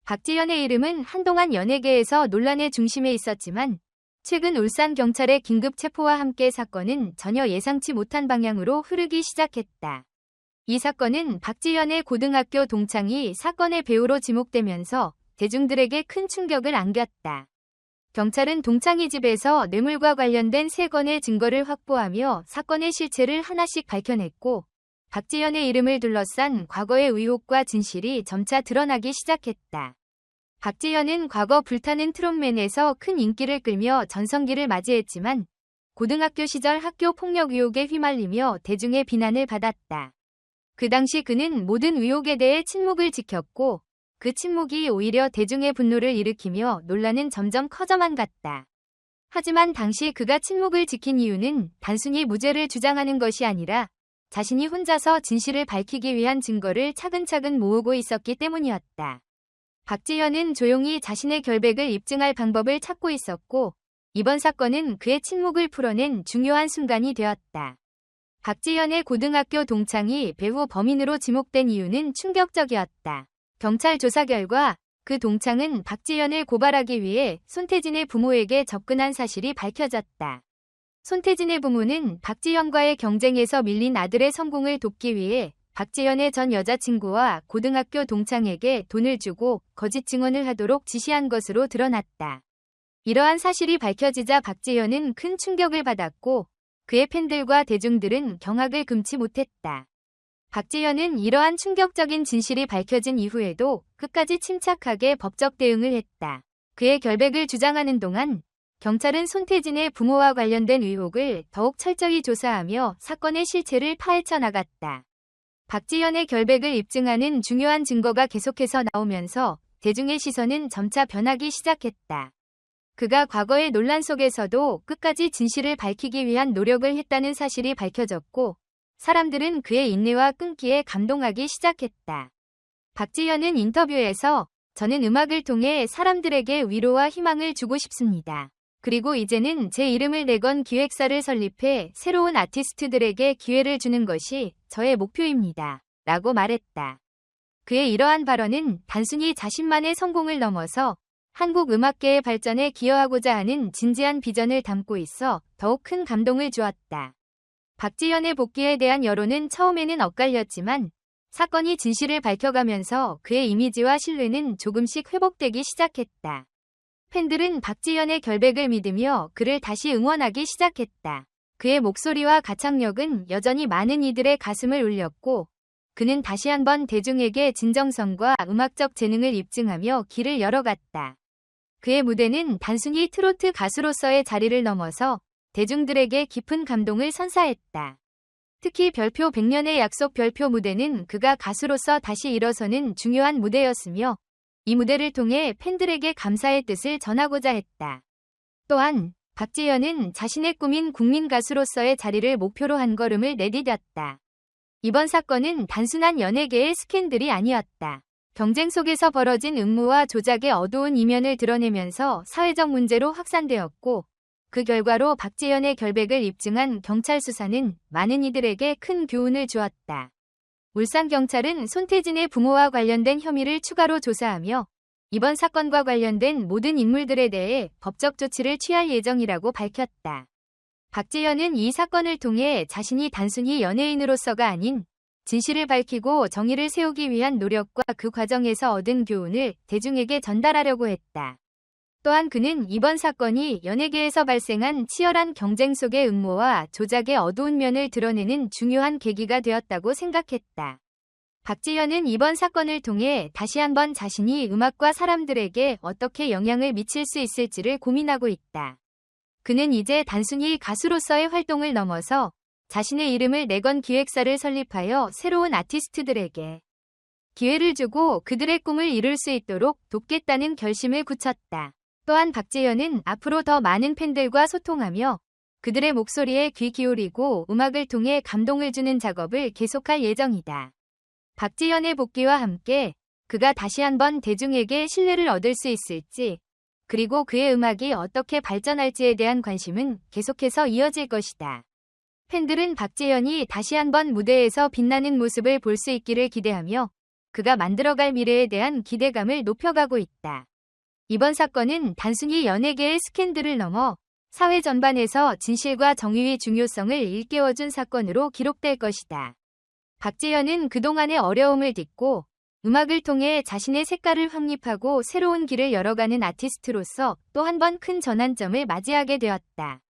박지현의 이름은 한동안 연예계에서 논란의 중심에 있었지만 최근 울산경찰의 긴급 체포와 함께 사건은 전혀 예상치 못한 방향으로 흐르기 시작했다. 이 사건은 박지현의 고등학교 동창이 사건의 배우로 지목되면서 대중들에게 큰 충격을 안겼다. 경찰은 동창이 집에서 뇌물과 관련된 3건의 증거를 확보하며 사건의 실체를 하나씩 밝혀냈고 박지현의 이름을 둘러싼 과거의 의혹과 진실이 점차 드러나기 시작했다. 박지현은 과거 불타는 트롯맨에서 큰 인기를 끌며 전성기를 맞이했지만 고등학교 시절 학교 폭력 의혹에 휘말리며 대중의 비난을 받았다. 그 당시 그는 모든 의혹에 대해 침묵을 지켰고 그 침묵이 오히려 대중의 분노를 일으키며 논란은 점점 커져만 갔다. 하지만 당시 그가 침묵을 지킨 이유는 단순히 무죄를 주장하는 것이 아니라 자신이 혼자서 진실을 밝히기 위한 증거를 차근차근 모으고 있었기 때문이었다. 박지현은 조용히 자신의 결백을 입증할 방법을 찾고 있었고 이번 사건은 그의 침묵을 풀어낸 중요한 순간이 되었다. 박지현의 고등학교 동창이 배후 범인으로 지목된 이유는 충격적이었다. 경찰 조사 결과 그 동창은 박지현을 고발하기 위해 손태진의 부모에게 접근한 사실이 밝혀졌다. 손태진의 부모는 박지현과의 경쟁에서 밀린 아들의 성공을 돕기 위해 박지현의 전 여자친구와 고등학교 동창에게 돈을 주고 거짓 증언을 하도록 지시한 것으로 드러났다. 이러한 사실이 밝혀지자 박지현은 큰 충격을 받았고 그의 팬들과 대중들은 경악을 금치 못했다. 박지현은 이러한 충격적인 진실이 밝혀진 이후에도 끝까지 침착하게 법적 대응을 했다. 그의 결백을 주장하는 동안 경찰은 손태진의 부모와 관련된 의혹을 더욱 철저히 조사하며 사건의 실체를 파헤쳐 나갔다. 박지현의 결백을 입증하는 중요한 증거가 계속해서 나오면서 대중의 시선은 점차 변하기 시작했다. 그가 과거의 논란 속에서도 끝까지 진실을 밝히기 위한 노력을 했다는 사실이 밝혀졌고 사람들은 그의 인내와 끈기에 감동하기 시작했다. 박지현은 인터뷰에서 저는 음악을 통해 사람들에게 위로와 희망을 주고 싶습니다. 그리고 이제는 제 이름을 내건 기획사를 설립해 새로운 아티스트들에게 기회를 주는 것이 저의 목표입니다. 라고 말했다. 그의 이러한 발언은 단순히 자신만의 성공을 넘어서 한국 음악계의 발전에 기여하고자 하는 진지한 비전을 담고 있어 더욱 큰 감동을 주었다. 박지현의 복귀에 대한 여론은 처음에는 엇갈렸지만 사건이 진실을 밝혀가면서 그의 이미지와 신뢰는 조금씩 회복되기 시작했다. 팬들은 박지현의 결백을 믿으며 그를 다시 응원하기 시작했다. 그의 목소리와 가창력은 여전히 많은 이들의 가슴을 울렸고 그는 다시 한번 대중에게 진정성과 음악적 재능을 입증하며 길을 열어갔다. 그의 무대는 단순히 트로트 가수로서의 자리를 넘어서 대중들에게 깊은 감동을 선사했다. 특히 별표 100년의 약속 별표 무대는 그가 가수로서 다시 일어서는 중요한 무대였으며 이 무대를 통해 팬들에게 감사의 뜻을 전하고자 했다. 또한 박지현은 자신의 꿈인 국민 가수로서의 자리를 목표로 한 걸음을 내디뎠다. 이번 사건은 단순한 연예계의 스캔들이 아니었다. 경쟁 속에서 벌어진 음모와 조작의 어두운 이면을 드러내면서 사회적 문제로 확산되었고 그 결과로 박지현의 결백을 입증한 경찰 수사는 많은 이들에게 큰 교훈을 주었다. 울산경찰은 손태진의 부모와 관련된 혐의를 추가로 조사하며 이번 사건과 관련된 모든 인물들에 대해 법적 조치를 취할 예정이라고 밝혔다. 박지현은 이 사건을 통해 자신이 단순히 연예인으로서가 아닌 진실을 밝히고 정의를 세우기 위한 노력과 그 과정에서 얻은 교훈을 대중에게 전달하려고 했다. 또한 그는 이번 사건이 연예계에서 발생한 치열한 경쟁 속의 음모와 조작의 어두운 면을 드러내는 중요한 계기가 되었다고 생각했다. 박지현은 이번 사건을 통해 다시 한번 자신이 음악과 사람들에게 어떻게 영향을 미칠 수 있을지를 고민하고 있다. 그는 이제 단순히 가수로서의 활동을 넘어서 자신의 이름을 내건 기획사를 설립하여 새로운 아티스트들에게 기회를 주고 그들의 꿈을 이룰 수 있도록 돕겠다는 결심을 굳혔다. 또한 박지현은 앞으로 더 많은 팬들과 소통하며 그들의 목소리에 귀 기울이고 음악을 통해 감동을 주는 작업을 계속할 예정이다. 박지현의 복귀와 함께 그가 다시 한번 대중에게 신뢰를 얻을 수 있을지, 그리고 그의 음악이 어떻게 발전할지에 대한 관심은 계속해서 이어질 것이다. 팬들은 박지현이 다시 한번 무대에서 빛나는 모습을 볼 수 있기를 기대하며 그가 만들어갈 미래에 대한 기대감을 높여가고 있다. 이번 사건은 단순히 연예계의 스캔들을 넘어 사회 전반에서 진실과 정의의 중요성을 일깨워준 사건으로 기록될 것이다. 박재현은 그동안의 어려움을 딛고 음악을 통해 자신의 색깔을 확립하고 새로운 길을 열어가는 아티스트로서 또 한 번 큰 전환점을 맞이하게 되었다.